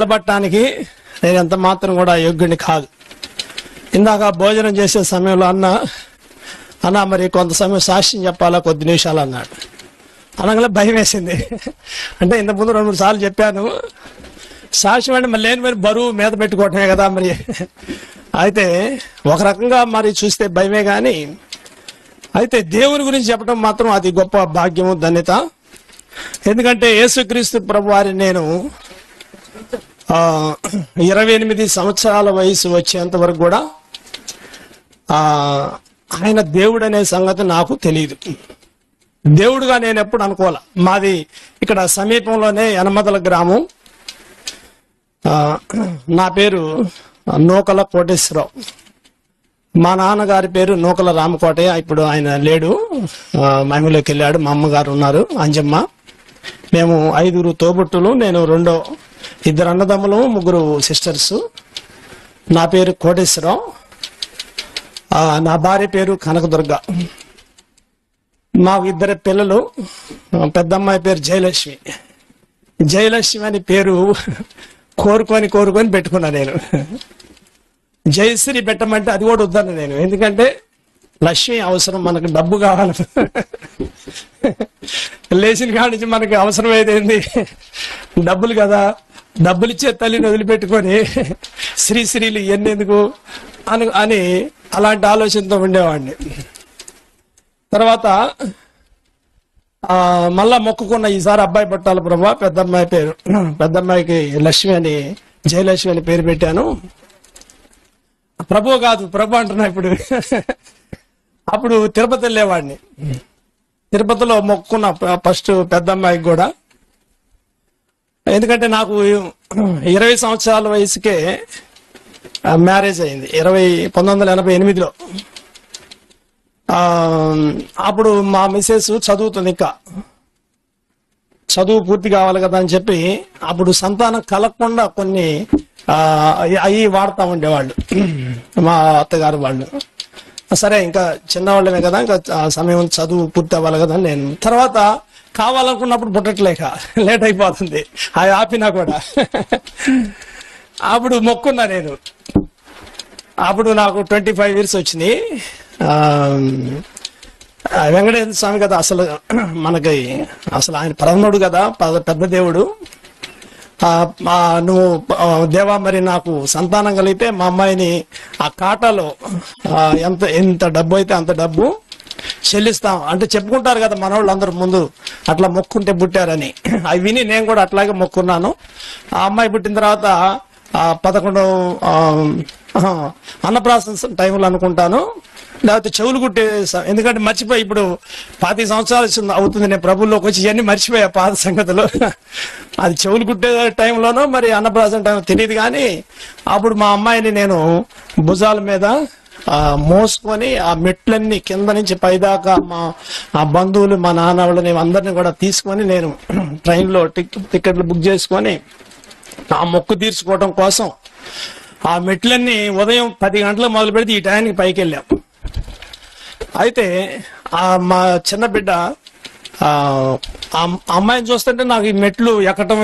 నిలబడటానికి నేను ఎంత మాత్రం కూడా యోగ్యుని కాదు. ఇందాక భోజనం చేసే సమయంలో అన్న మరి కొంత సమయం సాక్ష్యం చెప్పాలా, కొద్ది నిమిషాలు అన్నాడు. అనగానే భయం వేసింది. అంటే ఇంతకుముందు 2-3 సార్లు చెప్పాను. సాక్ష్యం అంటే మరి లేని మరి బరువు మీద పెట్టుకోవటమే కదా. మరి అయితే ఒక రకంగా మరి చూస్తే భయమే కానీ, అయితే దేవుని గురించి చెప్పడం మాత్రం అది గొప్ప భాగ్యము, ధన్యత. ఎందుకంటే యేసుక్రీస్తు ప్రభు వారిని నేను 28 సంవత్సరాల వయసు వచ్చేంత వరకు కూడా ఆయన దేవుడు అనే సంగతి నాకు తెలియదు. దేవుడుగా నేను ఎప్పుడు అనుకోలే. మాది ఇక్కడ సమీపంలోనే యనమదల గ్రామం. నా పేరు నూకల కోటేశ్వరరావు. మా నాన్నగారి పేరు నూకల రామకోటయ్య. ఇప్పుడు ఆయన లేడు, మహిమలోకి వెళ్ళాడు. మా అమ్మగారు ఉన్నారు, అంజమ్మ. మేము 5 తోబుట్టులు, నేను 2 అన్నదమ్ములు, 3 సిస్టర్స్. నా పేరు కోటేశ్వరరావు. నా భార్య పేరు కనకదుర్గ. మాకు 2 పిల్లలు. పెద్దమ్మాయి పేరు జయలక్ష్మి. జయలక్ష్మి అని పేరు కోరుకొని పెట్టుకున్నా నేను. జయశ్రీ పెట్టమంటే అది కూడా వద్దాను నేను. ఎందుకంటే లక్ష్మి అవసరం, మనకు డబ్బు కావాలి. లేచిన కాడి నుంచి మనకి అవసరం ఏదైంది డబ్బులు కదా. డబ్బులు ఇచ్చే తల్లిని వదిలిపెట్టుకొని శ్రీశ్రీలు ఎన్నెందుకు అని అలాంటి ఆలోచనతో ఉండేవాడిని. తర్వాత మళ్ళా మొక్కుకున్న ఈసారి అబ్బాయి పట్టాలి ప్రభా. పెద్దమ్మాయి పేరు, పెద్దమ్మాయికి లక్ష్మి అని, జయలక్ష్మి అని పేరు పెట్టాను. ప్రభు కాదు, ప్రభు అంటున్నా ఇప్పుడు. అప్పుడు తిరుపతి వెళ్ళేవాడిని. తిరుపతిలో మొక్కుకున్న ఫస్ట్ పెద్దమ్మాయికి కూడా. ఎందుకంటే నాకు 20 సంవత్సరాల వయసుకే మ్యారేజ్ అయింది, 1988లో. అప్పుడు మా మిసెస్ చదువుతుంది, ఇంకా చదువు పూర్తి కావాలి కదా అని చెప్పి అప్పుడు సంతానం కలగకుండా కొన్ని అవి వాడుతూ ఉండేవాళ్ళు మా అత్తగారు వాళ్ళు. సరే ఇంకా చిన్నవాళ్ళమే కదా, ఇంకా సమయం చదువు పూర్తి అవ్వాలి కదా అని నేను. తర్వాత కావాలనుకున్నప్పుడు పుట్టట్లేక లేట్ అయిపోతుంది, అవి ఆపినా కూడా. అప్పుడు మొక్కున్నా నేను. అప్పుడు నాకు 25 years వచ్చినాయి. వెంకటేశ్వర స్వామి కదా అసలు మనకి, అసలు ఆయన పరమనుడు కదా, పెద్ద దేవుడు. నువ్వు దేవా మరి నాకు సంతానం కలిగితే మా అమ్మాయిని ఆ కాటాలో ఎంత డబ్బు అయితే అంత డబ్బు చెల్లిస్తాం అంటే చెప్పుకుంటారు కదా మనవాళ్ళు అందరు ముందు, అట్లా మొక్కుంటే పుట్టారని. అవి విని నేను కూడా అట్లాగే మొక్కున్నాను. ఆ అమ్మాయి పుట్టిన తర్వాత 11 అన్నప్రాసన టైంలో అనుకుంటాను, లేకపోతే చెవులు కుట్టే. ఎందుకంటే మర్చిపోయి, ఇప్పుడు 25 సంవత్సరాలు అవుతుంది నేను ప్రభుల్లోకి వచ్చి, ఇవన్నీ మర్చిపోయా పాత సంగతులు. అది చెవులు కుట్టే టైంలోనో మరి అన్నప్రాసన టైం తెలియదు. కానీ అప్పుడు మా అమ్మాయిని నేను భుజాల మీద మోసుకొని ఆ మెట్లన్నీ కింద నుంచి పైదాకా మా బంధువులు, మా నాన్న వాళ్ళని అందరినీ కూడా తీసుకొని నేను ట్రైన్లో టికెట్లు బుక్ చేసుకొని ఆ మొక్కు తీర్చుకోవడం కోసం ఆ మెట్లన్నీ ఉదయం 10 గంటలకు మొదలు పెడితే ఈ టైంకి పైకి వెళ్ళాం. అయితే మా చిన్న బిడ్డ అమ్మాయిని చూస్తుంటే నాకు ఈ మెట్లు ఎక్కటం,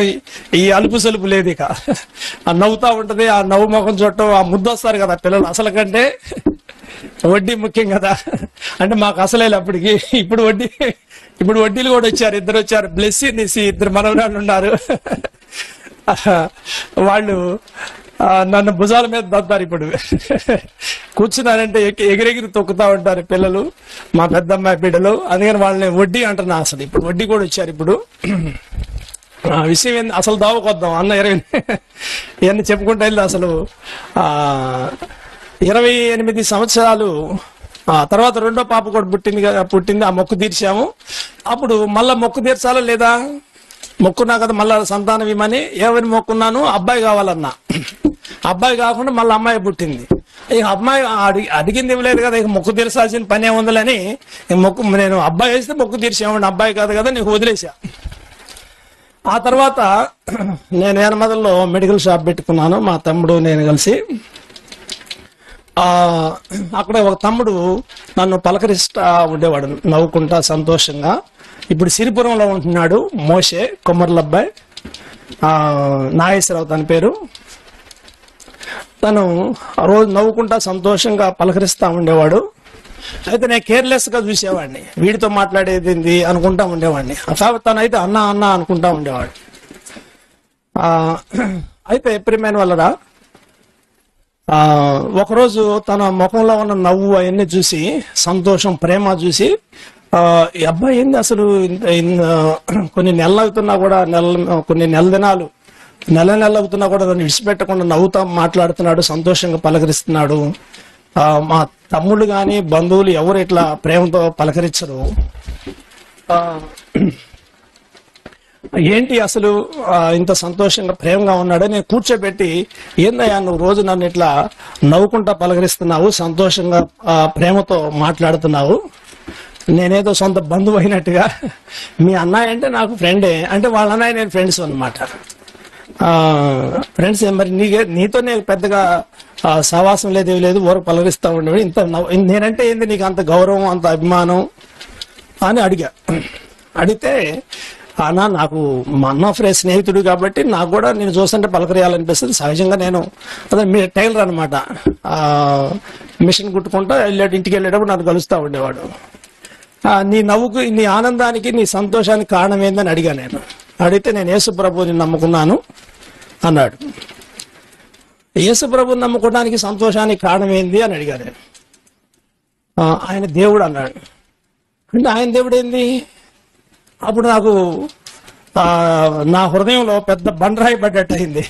ఈ అలుపు సలుపు లేదు. ఇక నవ్వుతా ఉంటది, ఆ నవ్వు ముఖం చూడటం, ఆ ముద్దు వస్తారు కదా పిల్లలు. అసలు కంటే వడ్డీ ముఖ్యం కదా. అంటే మాకు అసలే అప్పటికి. ఇప్పుడు వడ్డీలు కూడా వచ్చారు, 2 వచ్చారు. బ్లెస్సీ నిసి 2 మనవరాళ్ళు ఉన్నారు. వాళ్ళు నన్ను భుజాల మీద దద్దారు. ఇప్పుడు కూర్చున్నారంటే ఎగిరెగిరి తొక్కుతా ఉంటారు పిల్లలు, మా పెద్దమ్మాయి బిడ్డలు. అందుకని వాళ్ళని వడ్డీ అంటున్నా. అసలు ఇప్పుడు వడ్డీ కూడా వచ్చారు. ఇప్పుడు విషయం ఏంది, అసలు దావకొద్దాం అన్న 20 ఇవన్నీ చెప్పుకుంటూ వెళ్ళి అసలు 28 సంవత్సరాలు తర్వాత 2వ పాప కూడా పుట్టింది. ఆ మొక్కు తీర్చాము. అప్పుడు మళ్ళా మొక్కు తీర్చాలా లేదా, మొక్కున్నా కదా మళ్ళా సంతానం ఇవ్వమని. ఎవరిని మొక్కున్నాను, అబ్బాయి కావాలన్నా. అబ్బాయి కాకుండా మళ్ళీ అమ్మాయి పుట్టింది. ఇక అమ్మాయి అడిగింది ఇవ్వలేదు కదా, ఇక మొక్కు తీర్చాల్సిన పని ఏముందని నేను అబ్బాయి వేస్తే మొక్కు తీర్చేవాడిని. అబ్బాయి కాదు కదా, నీకు వదిలేసా. ఆ తర్వాత నేను యనమదల్లో మెడికల్ షాప్ పెట్టుకున్నాను, మా తమ్ముడు నేను కలిసి. అక్కడ ఒక తమ్ముడు నన్ను పలకరిస్తా ఉండేవాడు, నవ్వుకుంటా సంతోషంగా. ఇప్పుడు సిరిపురంలో ఉంటున్నాడు, మోషే కొమ్మర్ల అబ్బాయి. నాగేశ్వరరావు తన పేరు. తను రోజు నవ్వుకుంటా సంతోషంగా పలకరిస్తూ ఉండేవాడు. అయితే నేను కేర్లెస్గా చూసేవాడిని, వీడితో మాట్లాడేది ఏంది అనుకుంటా ఉండేవాడిని. కాబట్టి తనైతే అన్న అన్న అనుకుంటా ఉండేవాడు. అయితే ప్రియమైన వాళ్ళరా, ఒకరోజు తన ముఖంలో ఉన్న నవ్వు అవన్నీ చూసి, సంతోషం ప్రేమ చూసి, ఈ అబ్బాయి ఏంది అసలు కొన్ని నెలలు అవుతున్నా కూడా కొన్ని నెల అవుతున్నా కూడా నన్ను విడిచిపెట్టకుండా నవ్వుతా మాట్లాడుతున్నాడు, సంతోషంగా పలకరిస్తున్నాడు. మా తమ్ముళ్ళు కానీ బంధువులు ఎవరు ఇట్లా ప్రేమతో పలకరించరు, ఏంటి అసలు ఇంత సంతోషంగా ప్రేమగా ఉన్నాడు. నేను కూర్చోబెట్టి, ఏందయ్యా నువ్వు రోజు నన్ను ఇట్లా నవ్వుకుంటా పలకరిస్తున్నావు, సంతోషంగా ప్రేమతో మాట్లాడుతున్నావు, నేనేదో సొంత బంధువు అయినట్టుగా. మీ అన్నయ్య అంటే నాకు ఫ్రెండే, అంటే వాళ్ళ అన్నయ్య నేను ఫ్రెండ్స్ అన్నమాట. ఫ్రెండ్స్ మరి నీతోనే పెద్దగా సహవాసం లేదు, ఊరకు పలకరిస్తూ ఉండేవాడు. నేనంటే ఏంది నీకు అంత గౌరవం, అంత అభిమానం అని అడిగితే, అన్నా నాకు మా అన్న స్నేహితుడు కాబట్టి నాకు కూడా నేను చూస్తుంటే పలకరేయాలనిపిస్తుంది. సహజంగా నేను అదే టైలర్ అనమాట, మిషన్ కుట్టుకుంటా ఇంటికి వెళ్ళేటప్పుడు నాకు కలుస్తూ ఉండేవాడు. నీ నవ్వుకు, నీ ఆనందానికి, నీ సంతోషానికి కారణం ఏందని అడిగా నేను. అడిగితే నేను యేసు ప్రభువుని నమ్ముకున్నాను అన్నాడు. యేసు ప్రభువుని నమ్ముకోవడానికి సంతోషానికి కారణం ఏంది అని అడిగా నేను. ఆయన దేవుడు అన్నాడు. అంటే ఆయన దేవుడు ఏంది? అప్పుడు నాకు నా హృదయంలో పెద్ద బండరాయి పడ్డట్టు అయింది.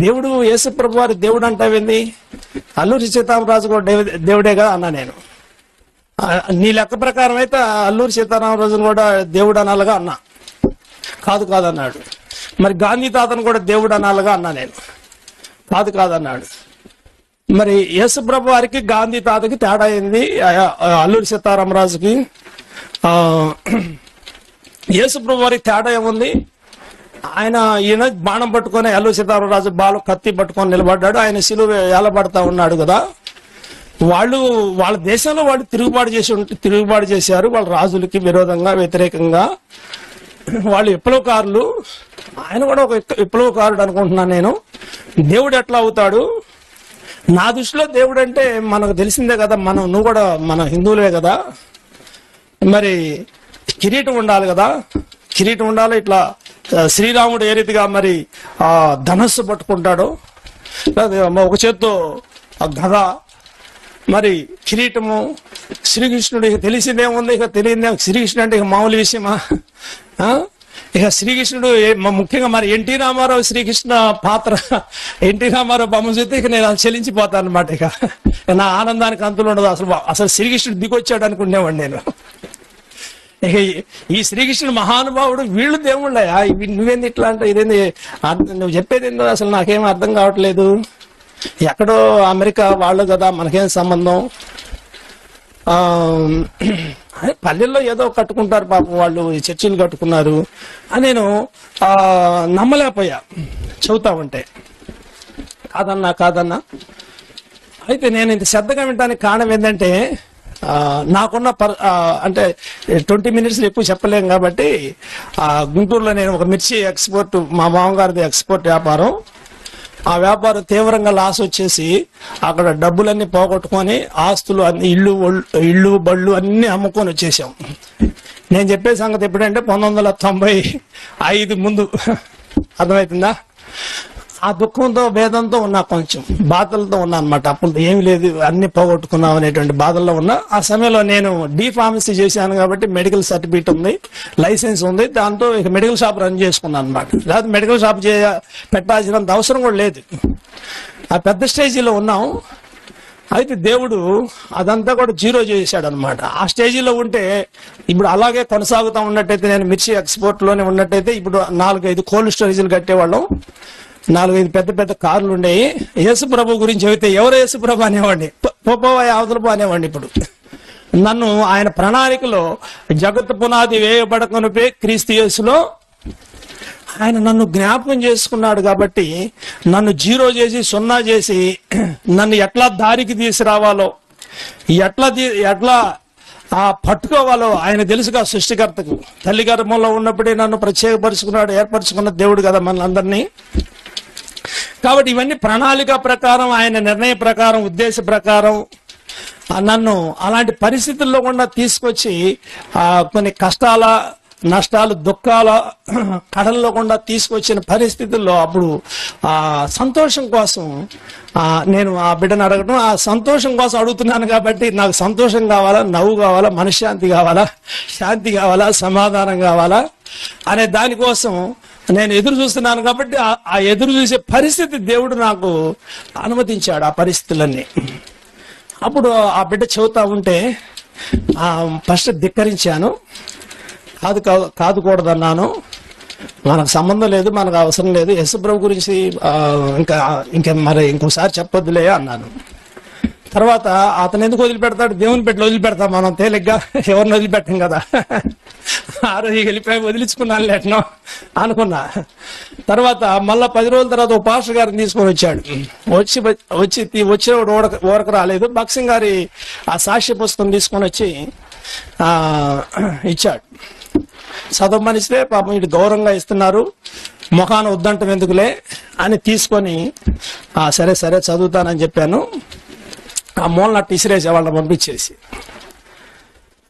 దేవుడు యేసు ప్రభు వారి దేవుడు అంటావేంది? అల్లూరి సీతారామరాజు కూడా దేవుడేగా అన్నా నేను. నీ లెక్క ప్రకారం అయితే అల్లూరి సీతారామరాజును కూడా దేవుడు అనాలిగా అన్నా. కాదన్నాడు. మరి గాంధీ తాతను కూడా దేవుడు అనాలిగా అన్నా నేను. కాదన్నాడు. మరి యేసు ప్రభు వారికి గాంధీ తాతకి తేడా అయింది, అల్లూరి సీతారామరాజుకి యేసు ప్రభు వారికి తేడా ఏముంది? ఈయన బాణం పట్టుకొని, అల్లూరి సీతారామరాజు కత్తి పట్టుకొని నిలబడ్డాడు, ఆయన సిలువ ఏలబడతా ఉన్నాడు కదా. వాళ్ళ దేశంలో వాళ్ళు తిరుగుబాటు చేశారు, వాళ్ళ రాజులకి విరోధంగా, వ్యతిరేకంగా. వాళ్ళు విప్లవకారులు. ఆయన కూడా ఒక విప్లవకారుడు అనుకుంటున్నాను నేను. దేవుడు ఎట్లా అవుతాడు? నా దృష్టిలో దేవుడు అంటే మనకు తెలిసిందే కదా, నువ్వు కూడా మన హిందువులే కదా, మరి కిరీటం ఉండాలి కదా, కిరీటం ఉండాలి. ఇట్లా శ్రీరాముడు ఏ రీతిగా మరి ధనస్సు పట్టుకుంటాడు, ఒక చేత్తో గద, మరి కిరీటము. శ్రీకృష్ణుడు ఇక తెలిసిందేముంది, ఇక తెలియదే. శ్రీకృష్ణుడు అంటే ఇక మామూలు విషయమా? ఇక శ్రీకృష్ణుడు ముఖ్యంగా మరి ఎన్టీ రామారావు శ్రీకృష్ణ పాత్ర, ఎన్టీ రామారావు బొమ్మ చూస్తే ఇక నేను చెలించిపోతాను అనమాట. ఇక నా ఆనందానికి అంతులు ఉండదు. అసలు శ్రీకృష్ణుడు దిగొచ్చాడు అనుకునేవాడు నేను. ఇక ఈ శ్రీకృష్ణుడు మహానుభావుడు, వీళ్ళు దేవుళ్ళయా, నువ్వేంది ఇట్లా అంటే ఇదేంది, నువ్వు చెప్పేది ఏందో అసలు నాకేం అర్థం కావట్లేదు. ఎక్కడో అమెరికా వాళ్ళు కదా, మనకేం సంబంధం? పల్లెల్లో ఏదో కట్టుకుంటారు పాపం, వాళ్ళు చర్చిలు కట్టుకున్నారు అని నేను నమ్మలేకపోయా చదువుతా ఉంటే. కాదన్నా. అయితే నేను ఇంత శ్రద్ధగా వినడానికి కారణం ఏంటంటే, నాకున్న అంటే 20 minutes ఎక్కువ చెప్పలేం కాబట్టి, గుంటూరులో నేను ఒక మిర్చి ఎక్స్పోర్ట్, మా మామగారిది ఎక్స్పోర్ట్ వ్యాపారం. ఆ వ్యాపారం తీవ్రంగా లాస్ వచ్చేసి అక్కడ డబ్బులన్నీ పోగొట్టుకొని, ఆస్తులు అన్ని, ఇళ్ళు బళ్ళు అన్ని అమ్ముకొని వచ్చేసాం. నేను చెప్పే సంగతి ఎప్పుడంటే 1995 ముందు. అర్థమవుతుందా? ఆ దుఃఖంతో, భేదంతో ఉన్నా, కొంచెం బాధలతో ఉన్నా అనమాట. అప్పుడు ఏమి లేదు, అన్ని పోగొట్టుకున్నాం అనేటువంటి బాధల్లో ఉన్నా. ఆ సమయంలో నేను D.Pharmacy చేశాను కాబట్టి మెడికల్ సర్టిఫికేట్ ఉంది, లైసెన్స్ ఉంది. దాంతో ఇక మెడికల్ షాప్ రన్ చేసుకున్నాను అనమాట. లేకపోతే మెడికల్ షాప్ పెట్టాల్సినంత అవసరం కూడా లేదు. ఆ పెద్ద స్టేజీలో ఉన్నాం. అయితే దేవుడు అదంతా కూడా జీరో చేశాడు అనమాట. ఆ స్టేజీలో ఉంటే ఇప్పుడు అలాగే కొనసాగుతూ ఉన్నట్టయితే, నేను మిర్చి ఎక్స్పోర్ట్ లోనే ఉన్నట్టయితే ఇప్పుడు 4-5 కోల్డ్ స్టోరేజీలు కట్టేవాళ్ళం, 4-5 పెద్ద కార్లు ఉండేవి. యేసు ప్రభు గురించి చెబితే ఎవరు యేసు ప్రభు అనేవాడిని, పోపోవాయి అవతలపు అనేవాడిని. ఇప్పుడు నన్ను ఆయన ప్రణాళికలో జగత్తు పునాది వేయబడకనుపే క్రీస్తు యేసులో ఆయన నన్ను జ్ఞాపకం చేసుకున్నాడు కాబట్టి, నన్ను జీరో చేసి, సున్నా చేసి, నన్ను ఎట్లా దారికి తీసుకురావాలో, ఎట్లా పట్టుకోవాలో ఆయన తెలుసుగా సృష్టికర్తకు. తల్లి గర్భంలో ఉన్నప్పుడే నన్ను ప్రత్యేకపరుచుకున్నాడు, ఏర్పరచుకున్న దేవుడు కదా మనల్ని. కాబట్టి ఇవన్నీ ప్రణాళిక ప్రకారం, ఆయన నిర్ణయ ప్రకారం, ఉద్దేశ ప్రకారం నన్ను అలాంటి పరిస్థితుల్లో కూడా తీసుకొచ్చి కొన్ని కష్టాల, నష్టాలు, దుఃఖాల కడల్లో కూడా తీసుకొచ్చిన పరిస్థితుల్లో అప్పుడు సంతోషం కోసం నేను ఆ బిడ్డను అడగడం, ఆ సంతోషం కోసం అడుగుతున్నాను కాబట్టి నాకు సంతోషం కావాలా, నవ్వు కావాలా, మనశ్శాంతి కావాలా, శాంతి కావాలా, సమాధానం కావాలా అనే దానికోసం నేను ఎదురు చూస్తున్నాను. కాబట్టి ఆ ఎదురు చూసే పరిస్థితి దేవుడు నాకు అనుమతించాడు, ఆ పరిస్థితులన్నీ. అప్పుడు ఆ బిడ్డ చెబుతా ఉంటే ఫస్ట్ ధిక్కరించాను. కాదుకూడదన్నాను. మనకు సంబంధం లేదు, మనకు అవసరం లేదు, యేసుప్రభు గురించి ఇంకా మరి ఇంకోసారి చెప్పొద్దులే అన్నాను. తర్వాత అతను ఎందుకు వదిలిపెడతాడు? దేవుని పెట్టి వదిలిపెడతాం మనం తేలిగ్గా, ఎవరిని వదిలిపెట్టాం కదా. ఆ రోజు వెళ్ళిపోయి వదిలించుకున్నాను లేటనో అనుకున్నా. తర్వాత మళ్ళా 10 రోజుల తర్వాత ఒక పాస్టర్ గారిని తీసుకొని వచ్చాడు. వచ్చేవాడు ఊరకు రాలేదు. బక్సింగ్ గారి ఆ సాక్ష్య పుస్తకం తీసుకొని వచ్చి ఇచ్చాడు. చదవమనిస్తే పాపం ఇటు గౌరవంగా ఇస్తున్నారు, ముఖాన వద్దంటం ఎందుకులే అని తీసుకొని సరే సరే చదువుతానని చెప్పాను. ఆ మూలన టీసిరేసి వాళ్ళని పంపించేసి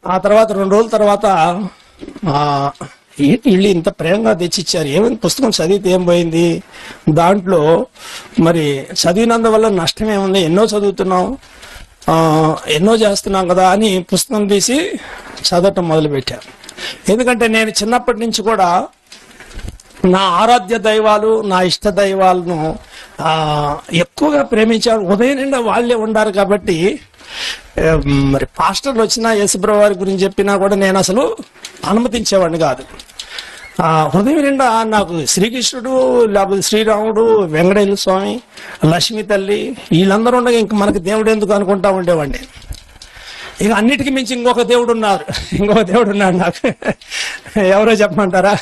ఆ తర్వాత 2 రోజుల తర్వాత ఏంటి వీళ్ళు ఇంత ప్రేమగా తెచ్చిచ్చారు, ఏమైంది, పుస్తకం చదివితే ఏం పోయింది, దాంట్లో మరి చదివినందువల్ల నష్టం ఏముంది, ఎన్నో చదువుతున్నాం, ఎన్నో చేస్తున్నాం కదా అని పుస్తకం తీసి చదవటం మొదలుపెట్టాను. ఎందుకంటే నేను చిన్నప్పటి నుంచి కూడా నా ఆరాధ్య దైవాలు, నా ఇష్ట దైవాలను ఎక్కువగా ప్రేమించాను. ఉదయం నిండా వాళ్ళే ఉండారు కాబట్టి మరి పాస్టర్లు వచ్చినా యేసుప్రభు వారి గురించి చెప్పినా కూడా నేను అసలు అనుమతించేవాడిని కాదు. హృదయం నిండా నాకు శ్రీకృష్ణుడు, లేకపోతే శ్రీరాముడు, వెంకటేశ్వర స్వామి, లక్ష్మీ తల్లి వీళ్ళందరూ ఉండగా ఇంక మనకి దేవుడు ఎందుకు అనుకుంటా ఉండేవాడిని. ఇక అన్నిటికీ మించి ఇంకొక దేవుడు ఉన్నాడు నాకు. ఎవరో చెప్పమంటారా?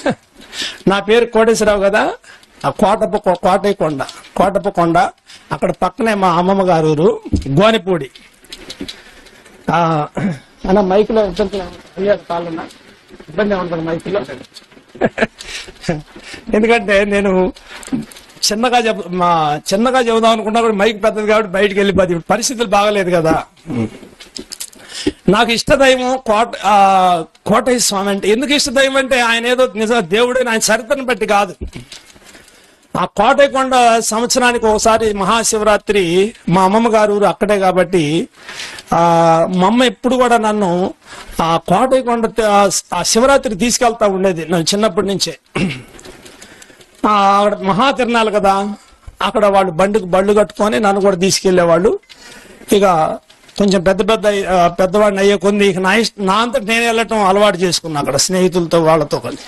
నా పేరు కోటేశ్వరరావు కదా. కోటప్ప కొండ అక్కడ పక్కనే మా అమ్మమ్మ గారు ఊరు గోనెపూడి. అన్న మైకులో కాళ్ళున్నా ఇబ్బంది ఉంటుంది మైకులో. ఎందుకంటే నేను చిన్నగా చెబుదాం అనుకున్నా కూడా మైక్ పెద్దది కాబట్టి బయటకు వెళ్ళిపోతుంది. పరిస్థితులు బాగలేదు కదా. నాకు ఇష్టదైవం కోటయ్య స్వామి. అంటే ఎందుకు ఇష్టదైవం అంటే ఆయన ఏదో నిజ దేవుడు, ఆయన చరిత్రను బట్టి కాదు. ఆ కోటయ్య కొండ సంవత్సరానికి ఒకసారి మహాశివరాత్రి, మా అమ్మమ్మ గారు ఊరు అక్కడే కాబట్టి మా అమ్మ ఎప్పుడు కూడా నన్ను ఆ కోటయ్య కొండ ఆ శివరాత్రి తీసుకెళ్తా ఉండేది నన్ను చిన్నప్పటి నుంచే. అక్కడ మహాతిరణాలు కదా, అక్కడ వాళ్ళు బళ్ళు కట్టుకొని నన్ను కూడా తీసుకెళ్లేవాళ్ళు. ఇక కొంచెం పెద్దవాడిని అయ్యే కొన్ని నా అంతా నేను వెళ్ళటం అలవాటు చేసుకున్నా. అక్కడ స్నేహితులతో వాళ్ళతో కలిసి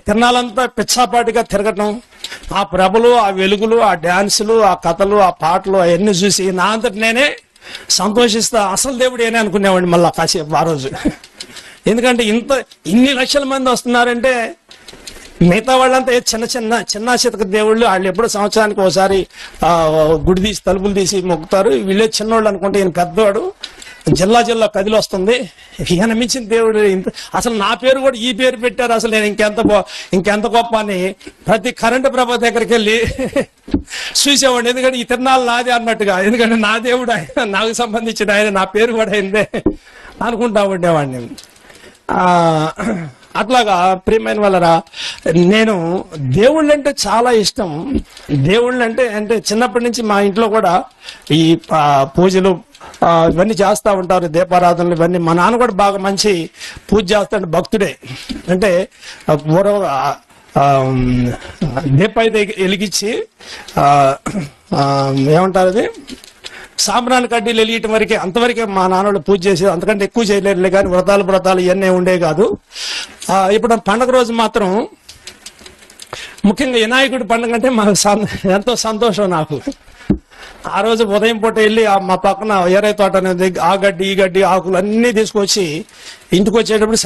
తిరణాలంతా పిచ్చాపాటిగా తిరగటం, ఆ ప్రభలు, ఆ వెలుగులు, ఆ డాన్సులు, ఆ కథలు, ఆ పాటలు అవన్నీ చూసి నా అంతటి నేనే సంతోషిస్తా. అసలు దేవుడు ఏనే అనుకునేవాడిని మళ్ళా కాసేపు ఆ రోజు. ఎందుకంటే ఇన్ని లక్షల మంది వస్తున్నారంటే మిగతా వాళ్ళంతా చిన్న చితక దేవుళ్ళు, వాళ్ళు ఎప్పుడో సంవత్సరానికి ఒకసారి గుడి తీసి తలుపులు తీసి మొక్కుతారు. వీళ్ళే చిన్నోళ్ళు అనుకుంటే ఈయన పెద్దవాడు, జిల్లా కదిలి వస్తుంది, ఈయన మించిన దేవుడు. అసలు నా పేరు కూడా ఈ పేరు పెట్టారు, అసలు నేను ఇంకెంత గొప్ప అని ప్రతి కరెంటు ప్రభ దగ్గరికి వెళ్ళి చూసేవాడిని. ఎందుకంటే ఈ తిరణాలు నాది అన్నట్టుగా, ఎందుకంటే నా దేవుడు ఆయన, నాకు సంబంధించిన ఆయన, నా పేరు కూడా అయిందే అనుకుంటా ఉండేవాడిని. అట్లాగా ప్రియమైన వాళ్ళరా, నేను దేవుళ్ళంటే చాలా ఇష్టం. దేవుళ్ళంటే చిన్నప్పటి నుంచి మా ఇంట్లో కూడా ఈ పూజలు ఇవన్నీ చేస్తూ ఉంటారు, దీపారాధనలు ఇవన్నీ. మా నాన్న కూడా బాగా మంచి పూజ చేస్తాడు, భక్తుడే. అంటే దీప అయితే వెలిగించి ఏమంటారు అది, సాంబ్రాన్ని కడ్డీలు వెలియటం వరకే, అంతవరకే మా నాన్నోళ్ళు పూజ చేసేది. అంతకంటే ఎక్కువ చేయలేరులే, కానీ వ్రతాలు ఇవన్నీ ఉండే కాదు. ఇప్పుడు పండుగ రోజు మాత్రం ముఖ్యంగా వినాయకుడి పండుగ అంటే మాకు ఎంతో సంతోషం నాకు. ఆ రోజు ఉదయం పూట వెళ్ళి మా పక్కన ఏరే తోట అనేది ఆ గడ్డి ఈ గడ్డి ఆకులు అన్నీ తీసుకొచ్చి ఇంటికి వచ్చేటప్పుడు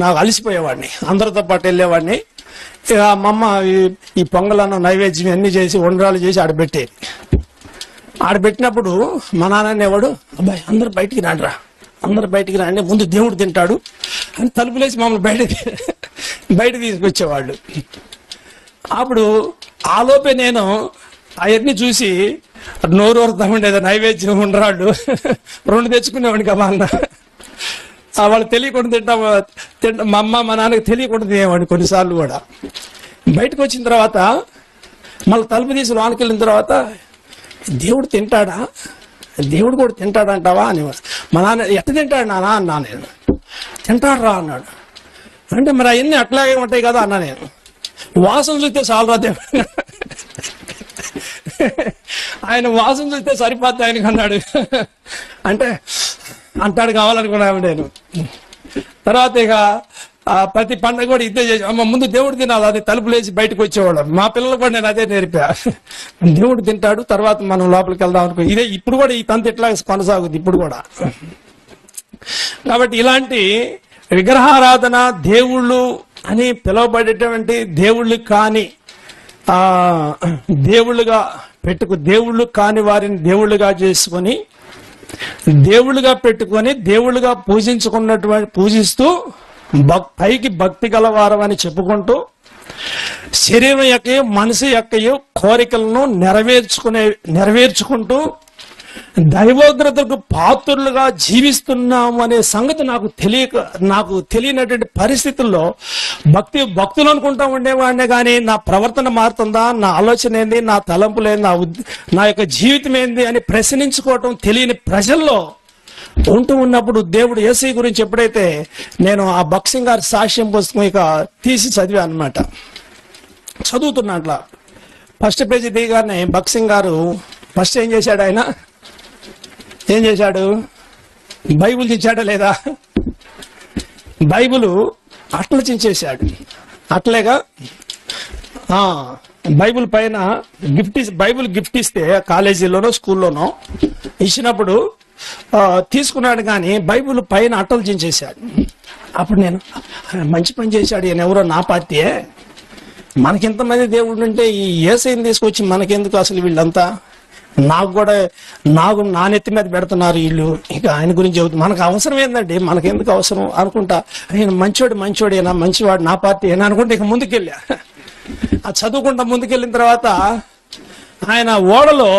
నాకు అలసిపోయేవాడిని, అందరితో పాటు వెళ్ళేవాడిని. ఇక మా అమ్మ ఈ పొంగలను నైవేద్యం అన్ని చేసి వండరాలు చేసి ఆడబెట్టేది. ఆడబెట్టినప్పుడు మా నాన్న అనేవాడు, అబ్బాయి అందరూ బయటికి రాండ్రా, అందరు బయటికి రండి, ముందు దేవుడు తింటాడు అని తలుపులేసి మమ్మల్ని బయట తీసుకొచ్చేవాళ్ళు. అప్పుడు ఆలోపే నేను అవన్నీ చూసి నోరు వరుతా ఉండేది, నైవేద్యం ఉండరాళ్ళు 2 తెచ్చుకునేవాడిని కదా అన్న. వాళ్ళు తెలియకుండా మా అమ్మ మా నాన్నకి తెలియకుండా తినేవాడిని కొన్నిసార్లు కూడా. బయటకు వచ్చిన తర్వాత మళ్ళీ తలుపు తీసి లోనికి వెళ్ళిన తర్వాత దేవుడు తింటాడా, దేవుడు కూడా తింటాడంటావా అని మా నాన్న. ఎట్ట తింటాడు నాన్న అన్నా నేను. తింటాడు రా అన్నాడు. అంటే మరి అవన్నీ అట్లాగే ఉంటాయి కదా అన్నా నేను. వాసన చూస్తే చాలరా దేవుడు, ఆయన వాసన చూస్తే సరిపోద్ది ఆయనకు అన్నాడు. అంటే అంటాడు కావాలనుకున్నాను నేను. తర్వాత ఇక ప్రతి పండుగ కూడా ఇదే చేసి అమ్మ ముందు దేవుడు తినాలి, అది తలుపులేసి బయటకు వచ్చేవాడు. మా పిల్లలు కూడా నేను అదే నేర్పా, దేవుడు తింటాడు తర్వాత మనం లోపలికి వెళ్దాం అనుకో. ఇదే ఇప్పుడు కూడా ఈ తంతు ఇట్లా కొనసాగుద్ది ఇప్పుడు కూడా. కాబట్టి ఇలాంటి విగ్రహారాధన, దేవుళ్ళు అని పిలువబడేటువంటి దేవుళ్ళు కాని దేవుళ్ళుగా దేవుళ్ళు కాని వారిని దేవుళ్ళుగా చేసుకొని, దేవుళ్ళుగా పెట్టుకొని, దేవుళ్ళుగా పూజిస్తూ పైకి భక్తి గలవారం అని చెప్పుకుంటూ శరీరం యొక్క మనసు యొక్క కోరికలను నెరవేర్చుకుంటూ దైవోగ్రతకు పాత్రులుగా జీవిస్తున్నాము అనే సంగతి నాకు తెలియనటువంటి పరిస్థితుల్లో భక్తులు అనుకుంటా ఉండేవాడినే కానీ నా ప్రవర్తన మారుతుందా, నా ఆలోచన ఏంది, నా తలంపులు ఏంది, నా యొక్క జీవితం ఏంది అని ప్రశ్నించుకోవటం తెలియని ప్రజల్లో ఉన్నప్పుడు దేవుడు యేసయ్య గురించి ఎప్పుడైతే నేను ఆ భక్సింగ్ గారి సాక్ష్యం పుస్తకం ఇక తీసి చదివా అనమాట. చదువుతున్నా అట్లా ఫస్ట్ పేజీ దిగానే భక్సింగ్ గారు ఫస్ట్ ఏం చేశాడు, ఆయన ఏం చేశాడు, బైబుల్ చించాడా లేదా, బైబుల్ అట్లా చించేశాడు. అట్లేగా బైబుల్ పైన బైబుల్ గిఫ్ట్ ఇస్తే కాలేజీలోనో స్కూల్లోనో ఇచ్చినప్పుడు తీసుకున్నాడు, కానీ బైబుల్ పైన అట్టలు చించేశాడు. అప్పుడు నేను మంచి పని చేశాడు, ఈయన ఎవరో నా పార్టీయే, మనకెంతమంది దేవుడు ఉంటే ఈ యేసయ్యని తీసుకొచ్చి మనకెందుకు అసలు వీళ్ళంతా, నాకు నా నెత్తి మీద పెడుతున్నారు వీళ్ళు, ఇక ఆయన గురించి చెబుతుంది, మనకు అవసరం ఏందండి, మనకెందుకు అవసరం అనుకుంటా. ఆయన మంచోడేనా, మంచివాడు, నా పార్టీ ఏనా అనుకుంటే ఇక ముందుకెళ్ళా. చదువుకుంటా ముందుకెళ్ళిన తర్వాత ఆయన ఓడలో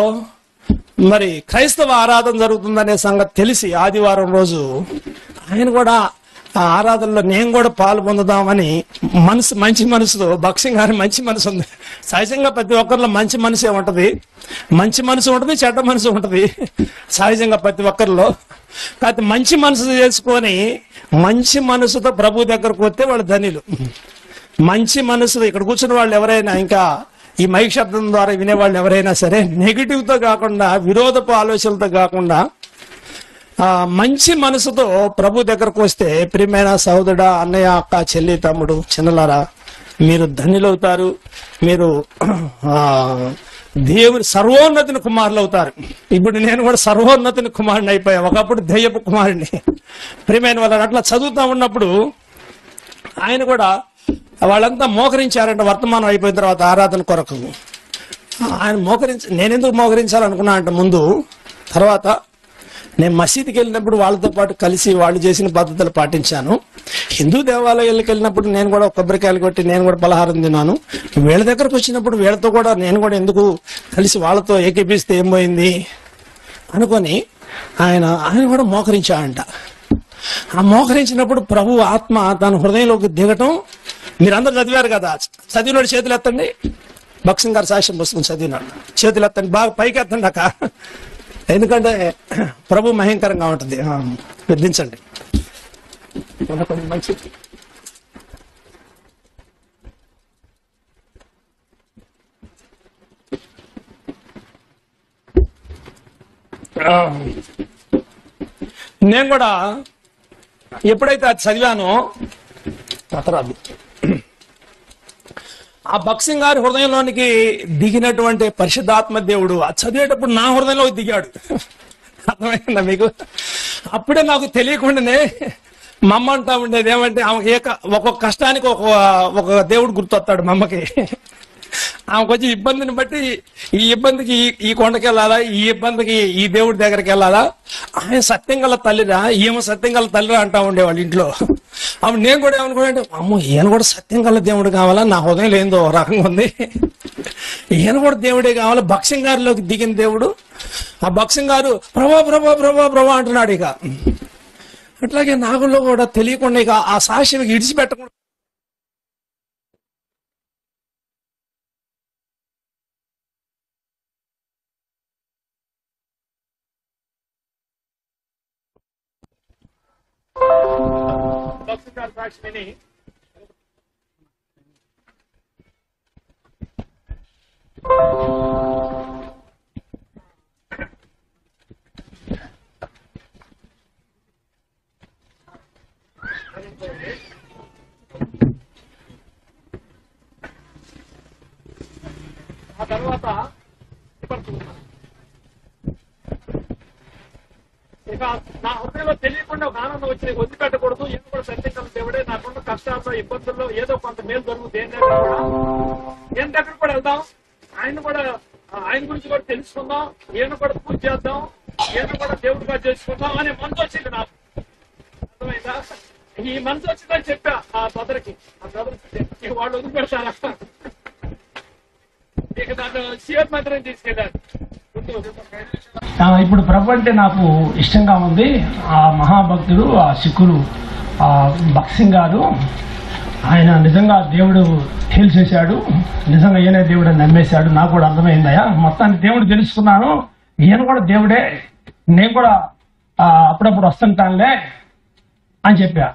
మరి క్రైస్తవ ఆరాధన జరుగుతుందనే సంగతి తెలిసి ఆదివారం రోజు ఆయన కూడా ఆ ఆరాధనలో నేను కూడా పాలు పొందుదామని మంచి మనసుతో, భక్సింగ్ గారి మంచి మనసు ఉంది. సహజంగా ప్రతి ఒక్కరిలో మంచి మనసే ఉంటది, మంచి మనసు ఉంటది, చెడ్డ మనసు ఉంటది సహజంగా ప్రతి ఒక్కరిలో. కాకపోతే మంచి మనసు చేసుకొని మంచి మనసుతో ప్రభు దగ్గరకు వస్తే వాళ్ళు ధనిలు. మంచి మనసు ఇక్కడ కూర్చున్న వాళ్ళు ఎవరైనా, ఇంకా ఈ మైక్ శబ్దం ద్వారా వినేవాళ్ళు ఎవరైనా సరే నెగిటివ్ తో కాకుండా, విరోధపు ఆలోచనలతో కాకుండా మంచి మనసుతో ప్రభు దగ్గరకు వస్తే, ప్రియమైన సహోదరుడా, అన్నయ్య, అక్క, చెల్లి, తమ్ముడు, చిన్నలారా, మీరు ధన్యులవుతారు. మీరు దేవుని సర్వోన్నతిని కుమారులు అవుతారు. ఇప్పుడు నేను కూడా సర్వోన్నతిని కుమారుని అయిపోయా, ఒకప్పుడు దయ్యపు కుమారుని. ప్రియమైన వాళ్ళు అట్లా చదువుతా ఉన్నప్పుడు ఆయన కూడా వాళ్ళంతా మోకరించారంట వర్తమానం అయిపోయిన తర్వాత ఆరాధన కొరకు. ఆయన నేనెందుకు మోకరించాలనుకున్నా అంటే ముందు, తర్వాత నేను మసీదుకి వెళ్ళినప్పుడు వాళ్ళతో పాటు కలిసి వాళ్ళు చేసిన పద్ధతులు పాటించాను. హిందూ దేవాలయాలకు వెళ్ళినప్పుడు నేను కూడా కొబ్బరికాయలు కొట్టి నేను కూడా పలహారం తిన్నాను. వీళ్ళ దగ్గరకు వచ్చినప్పుడు వీళ్ళతో కూడా నేను కూడా ఎందుకు కలిసి వాళ్ళతో ఏకీపిస్తే ఏం పోయింది అనుకొని ఆయన కూడా మోకరించాడంట. ఆ మోకరించినప్పుడు ప్రభు ఆత్మ తన హృదయంలోకి దిగటం మీరందరూ చదివారు కదా. చదివినాడు చేతులు ఎత్తండి, భక్సింగ్ గారి సాక్ష్యం పుస్తకం చదివినాడు, చేతులు ఎత్తండి, బాగా పైకి ఎత్తండి అక్క, ఎందుకంటే ప్రభు భయంకరంగా ఉంటుంది. దించండి. మంచి నేను కూడా ఎప్పుడైతే అది చదివానో ఆ భక్సింగ్ గారి హృదయంలోనికి దిగినటువంటి పరిశుద్ధాత్మ దేవుడు అది చదివేటప్పుడు నా హృదయంలోకి దిగాడు. అర్థమైందా మీకు? అప్పుడే నాకు తెలియకుండానే మా అమ్మ అంటా ఉండేది ఏమంటే, ఒక్కొక్క కష్టానికి ఒక దేవుడు గుర్తొస్తాడు మా అమ్మకి. ఆమెకు వచ్చే ఇబ్బందిని బట్టి ఈ ఇబ్బందికి ఈ కొండకి వెళ్ళాలా, ఈ ఇబ్బందికి ఈ దేవుడి దగ్గరికి వెళ్ళాలా, ఆయన సత్యం గల తల్లిరా, ఈమె సత్యం గల తల్లిరా అంటా ఉండేవాళ్ళు ఇంట్లో. అప్పుడు నేను కూడా ఏమనుకున్నాంటే, అమ్మో ఈయన కూడా సత్యం గల దేవుడు కావాలా, నా హృదయం ఏందో ఒక రకంగా ఉంది, ఈయన కూడా దేవుడే కావాలా. భక్సింగ్ గారిలోకి దిగిన దేవుడు, ఆ భక్సింగ్ గారు ప్రభా ప్రభా ప్రభా ప్రభా అంటున్నాడు. ఇక అట్లాగే నాగుల్లో కూడా తెలియకుండా ఇక ఆ సాక్షి ఇడిచిపెట్టకుండా సాక్షి విని ఆ తర్వాత ఇక నా హృదయంలో తెలియకుండా ఒక ఆనందం వచ్చి వదిలిపెట్టకూడదు, ఏదో కూడా సత్యం దేవుడే, నాకున్న కష్టాల్లో ఇబ్బందుల్లో ఏదో కొంత మేలు జరుగుతుంది, దేని దగ్గర కూడా వెళ్దాం, ఆయన గురించి కూడా తెలుసుకుందాం, ఈయన కూడా పూజ చేద్దాం, ఈయన కూడా దేవుడిగా చేసుకుందాం అనే మనసు వచ్చింది నాకు. అర్థమైందా? ఈ మనసు వచ్చిందని చెప్పా ఆ బ్రదర్కి. వాళ్ళు వదిలిపెడతారా, ఇక నన్ను శివ మందిరం తీసుకెళ్ళారు. ఇప్పుడు ప్రభు అంటే నాకు ఇష్టంగా ఉంది. ఆ మహాభక్తుడు, ఆ సిక్కులు, ఆ భక్సింగ్ గారు, ఆయన నిజంగా దేవుడు తేల్చేశాడు, నిజంగా ఈయనే దేవుడు అని నమ్మేశాడు. నాకు కూడా అర్థమైందయ్యా, మొత్తాన్ని దేవుడు తెలుసుకున్నాను, ఈయన కూడా దేవుడే, నేను కూడా అప్పుడప్పుడు వస్తుంటానులే అని చెప్పా.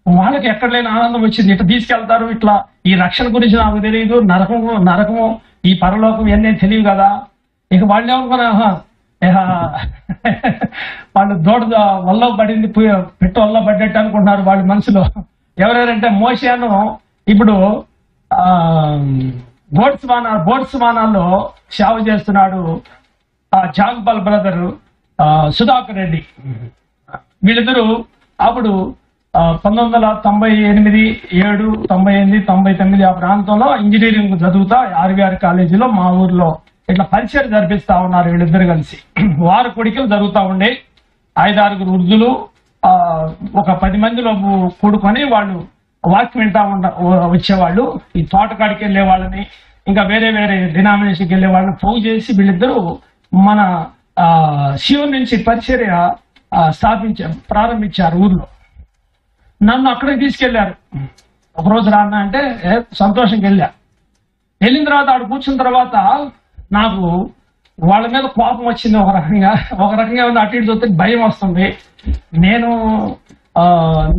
వాళ్ళకి ఎక్కడ లేని ఆనందం వచ్చింది. ఇట్లా తీసుకెళ్తారు, ఇట్లా ఈ రక్షణ గురించి నాకు తెలియదు, నరకము ఈ పరలోకం ఇవన్నీ తెలియదు కదా. ఇక వాళ్ళు ఏమనుకున్నా, వాళ్ళు దూడ వల్ల పడింది, పెట్ట వల్ల పడ్డట్టు అనుకుంటున్నారు వాళ్ళ మనసులో. ఎవరెవరంటే మోషేను ఇప్పుడు బోట్స్వానాల్లో సేవ చేస్తున్నాడు జాగ్పాల్ బ్రదర్ సుధాకర్ రెడ్డి. వీళ్ళిద్దరూ అప్పుడు 1998, 7, 98, 99 ఆ ప్రాంతంలో ఇంజనీరింగ్ చదువుతా RVR కాలేజీలో మా ఊర్లో ఇట్లా పరిచయం జరిపిస్తా ఉన్నారు వీళ్ళిద్దరు కలిసి. వారు కొడుకులు జరుగుతూ ఉండే 5-6 వృద్ధులు, ఒక 10 మందిలో కూడుకొని వాళ్ళు వాక్యం వింటా వచ్చేవాళ్ళు. ఈ తోటకాడికి వెళ్లే వాళ్ళని, ఇంకా వేరే వేరే డినామినేషన్కి వెళ్లే వాళ్ళని పోగు చేసి వీళ్ళిద్దరూ మన శివుని నుంచి పరిచర్య ప్రారంభించారు ఊర్లో. నన్ను అక్కడికి తీసుకెళ్లారు. ఒకరోజు రాన్న అంటే సంతోషంగా వెళ్ళిన తర్వాత ఆడు కూర్చున్న తర్వాత నాకు వాళ్ళ మీద కోపం వచ్చింది. ఒక రకంగా ఉంది, అటు ఇటు చూస్తే భయం వస్తుంది. నేను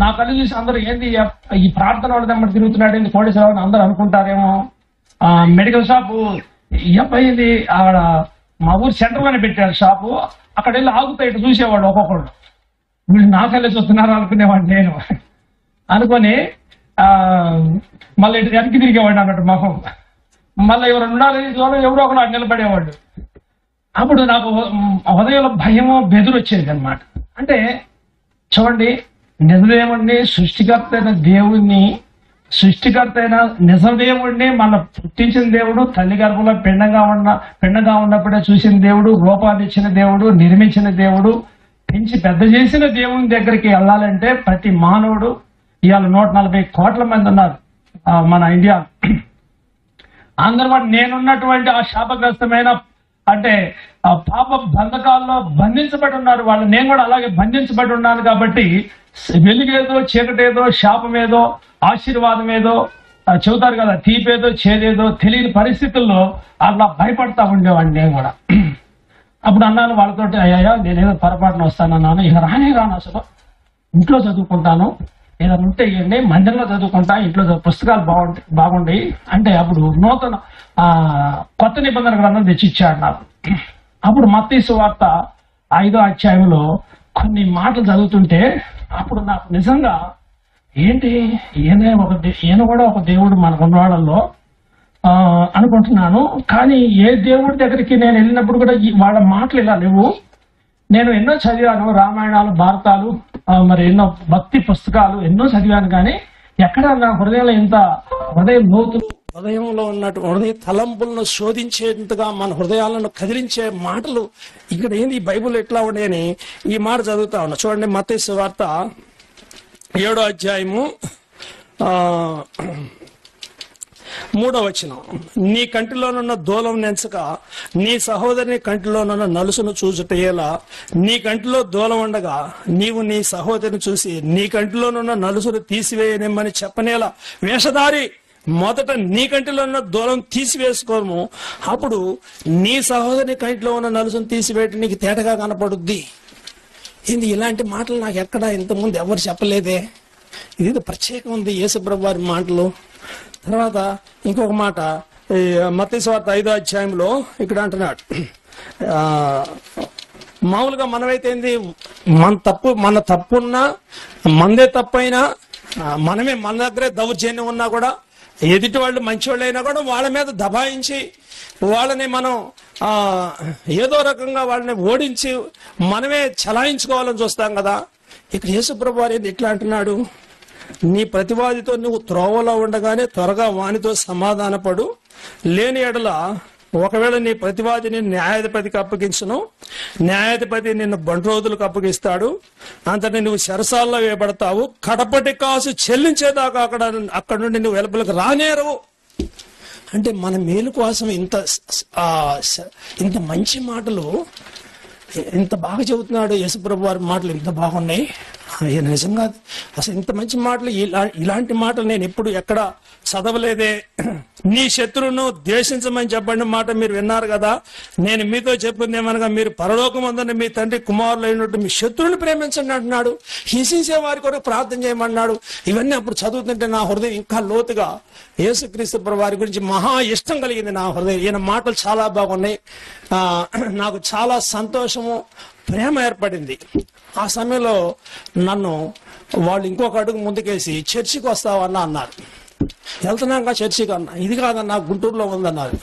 నా కళ్ళు చూసి అందరూ ఏంది ఈ ప్రార్థన వాళ్ళ దగ్గర తిరుగుతున్నాడు, ఏంది కోటేశ్వరరావు అని అందరూ అనుకుంటారేమో. మెడికల్ షాపు అయింది, ఆడ మా ఊరు సెంటర్లోనే పెట్టారు షాపు. అక్కడ వెళ్ళి ఆగుతాయి, ఇటు చూసేవాళ్ళు ఒక్కొక్కళ్ళు, వీళ్ళు నాకల్లే చూస్తున్నారు అనుకునేవాడు. నేను అనుకొని మళ్ళీ ఇటు వెనక్కి తిరిగేవాడిని అన్నట్టు మొహం. మళ్ళీ ఎవరు ఉండాలి, ఎవరో ఒకరు అటు నిలబడేవాళ్ళు. అప్పుడు నాకు ఉదయంలో భయమో బెదురు వచ్చేది అనమాట. అంటే చూడండి, నిజదేవుడిని, సృష్టికర్త అయిన దేవుడిని, సృష్టికర్త అయిన నిజదేవుడిని, మన పుట్టించిన దేవుడు, తల్లి గర్భంలో పిండంగా ఉన్నప్పుడే చూసిన దేవుడు, రూపాన్ని ఇచ్చిన దేవుడు, నిర్మించిన దేవుడు, పెంచి పెద్ద చేసిన దేవుని దగ్గరికి వెళ్ళాలంటే ప్రతి మానవుడు, ఇవాళ 140 కోట్ల మంది ఉన్నారు మన ఇండియా. అందరూ నేనున్నటువంటి ఆ శాపగ్రస్తమైన అంటే ఆ పాప బంధకాల్లో బంధించబడి ఉన్నారు వాళ్ళు. నేను కూడా అలాగే బంధించబడి ఉన్నాను. కాబట్టి వెలుగేదో చీకటేదో, శాపమేదో ఆశీర్వాదమేదో చెబుతారు కదా, తీపేదో చేదేదో తెలియని పరిస్థితుల్లో అట్లా భయపడతా ఉండేవాడిని నేను కూడా. అప్పుడు అన్నాను వాళ్ళతోటి, అయ్యా నేనేదో పొరపాటున వస్తానన్నాను, ఇక రాను, అసలు ఇంట్లో చదువుకుంటాను, ఏదైనా ఉంటే ఇవ్వండి, మందిరంలో చదువుకుంటా, ఇంట్లో పుస్తకాలు బాగుంటాయి అంటే అప్పుడు కొత్త నిబంధన గ్రంథం తెచ్చిచ్చాడు నాకు. అప్పుడు మత్తయి సువార్త 5వ అధ్యాయంలో కొన్ని మాటలు చదువుతుంటే అప్పుడు నాకు నిజంగా ఏంటి ఈయన కూడా ఒక దేవుడు మనకు ఉన్న వాళ్ళల్లో అనుకుంటున్నాను. కానీ ఏ దేవుడి దగ్గరికి నేను వెళ్ళినప్పుడు కూడా వాళ్ళ మాటలు ఇలా లేవు. నేను ఎన్నో చదివాను, రామాయణాలు, భారతాలు, మరి ఎన్నో భక్తి పుస్తకాలు ఎన్నో చదివాను, కానీ ఎక్కడ నా హృదయంలో ఇంత హృదయం లోతు హృదయంలో ఉన్నట్టు హృదయ తలంపులను శోధించేంతగా మన హృదయాలను కదిలించే మాటలు ఇక్కడ ఏంది ఈ బైబుల్ ఎట్లా ఉండేని ఈ మాట చదువుతా ఉన్నా. చూడండి, మత్తయి సువార్త 7వ అధ్యాయము 3వ వచనం. నీ కంటిలోనున్న దూలం నెంచక నీ సహోదరుని కంటిలోనున్న నలుసును చూచుటయేలా, నీ కంటిలో దూలం ఉండగా నీవు నీ సహోదరిని చూసి నీ కంటిలోనున్న నలుసును తీసివేయనిమ్మని చెప్పనేలా. వేషధారి, మొదట నీ కంటిలో ఉన్న దూలం తీసివేసుకోము, అప్పుడు నీ సహోదరుని కంటిలో ఉన్న నలుసును తీసివేయటం నీకు తేటగా కనపడుద్ది. ఇది ఇలాంటి మాటలు నాకు ఎక్కడ ఇంతకుముందు ఎవరు చెప్పలేదే. ఇది ప్రత్యేకం ఉంది యేసుప్రభు వారి మాటలు. తర్వాత ఇంకొక మాట మత్తయి సువార్త 5వ అధ్యాయంలో ఇక్కడ అంటున్నాడు, మామూలుగా మనమైతే ఏంది మన తప్పున్నా మనదే తప్పైనా మనమే మన దగ్గరే దౌర్జన్యం ఉన్నా కూడా ఎదుటి వాళ్ళు మంచివాళ్ళు అయినా కూడా వాళ్ళ మీద దబాయించి వాళ్ళని మనం ఏదో రకంగా వాళ్ళని ఓడించి మనమే చలాయించుకోవాలని చూస్తాం కదా. ఇక్కడ యేసుప్రభు వారు ఇట్లా అంటున్నాడు, నీ ప్రతివాదితో నువ్వు త్రోవలో ఉండగానే త్వరగా వానితో సమాధానపడు, లేని ఎడల ఒకవేళ నీ ప్రతివాదిని న్యాయాధిపతికి అప్పగించును, న్యాయాధిపతి నిన్ను బండ్రోజులకు అప్పగిస్తాడు, అంతటి నువ్వు చెరసాల్లో వేయబడతావు, కడపటి కాసు చెల్లించేదాకా అక్కడ నుండి నువ్వు వెలుపలకు రానేరవు. అంటే మన మేలు కోసం ఇంత మంచి మాటలు ఇంత బాగా చెబుతున్నాడు యేసుప్రభు వారి మాటలు ఇంత బాగున్నాయి. నిజంగా అసలు ఇంత మంచి మాటలు ఇలాంటి మాటలు నేను ఎప్పుడు ఎక్కడ చదవలేదే. నీ శత్రువును ద్వేషించమని చెప్పండి మాట మీరు విన్నారు కదా. నేను మీతో చెప్పింది ఏమనగా, మీరు పరలోకమందున మీ తండ్రి కుమారులు అయినట్టు మీ శత్రువుని ప్రేమించండి అంటున్నాడు. హింసించే వారి కొరకు ప్రార్థన చేయమన్నాడు. ఇవన్నీ అప్పుడు చదువుతుంటే నా హృదయం ఇంకా లోతుగా యేసుక్రీస్తు వారి గురించి మహా ఇష్టం కలిగింది నా హృదయం. ఈయన మాటలు చాలా బాగున్నాయి. నాకు చాలా సంతోషము, ప్రేమ ఏర్పడింది. ఆ సమయంలో నన్ను వాళ్ళు ఇంకొక అడుగు ముందుకేసి చర్చికి వస్తావన్నా అన్నారు. వెళ్తున్నాక చర్చికి అన్నా. ఇది కాదన్నా గుంటూరులో ఉందన్నారు.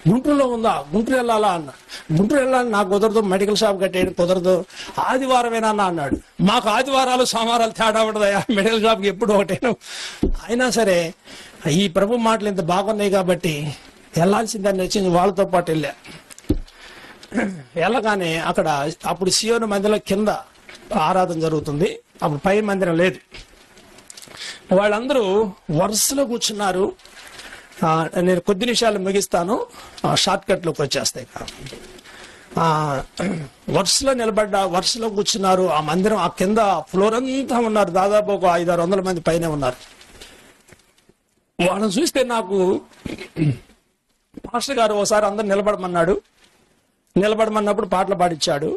గుంటూరులో ఉందా? గుంటూరు వెళ్ళాలా అన్న. గుంటూరు వెళ్ళాలని నాకు కుదరదు, మెడికల్ షాప్ కట్టేయడం కుదరదు, ఆదివారమేనా అన్నాడు. మాకు ఆదివారాలు సోమవారాలు తేడా ఉండదయా, మెడికల్ షాప్కి ఎప్పుడు ఒకటేను. అయినా సరే ఈ ప్రభు మాటలు ఇంత బాగున్నాయి కాబట్టి వెళ్ళాల్సిందని వచ్చింది. వాళ్ళతో పాటు వెళ్ళా. వెళ్ళగానే అప్పుడు సియోను మందిరం కింద ఆరాధన జరుగుతుంది. అప్పుడు పై మందిరం లేదు. వాళ్ళందరూ వరుసలో కూర్చున్నారు. నేను కొద్ది నిమిషాలు ముగిస్తాను, షార్ట్ కట్లోకి వచ్చేస్తాయి. వరుసలో కూర్చున్నారు. ఆ మందిరం ఆ కింద ఫ్లోర్ అంతా ఉన్నారు. దాదాపు ఒక 500-600 మంది పైన ఉన్నారు. వాళ్ళని చూస్తే నాకు పాస్టర్ గారు ఒకసారి అందరు నిలబడమన్నప్పుడు పాటలు పాడించాడు.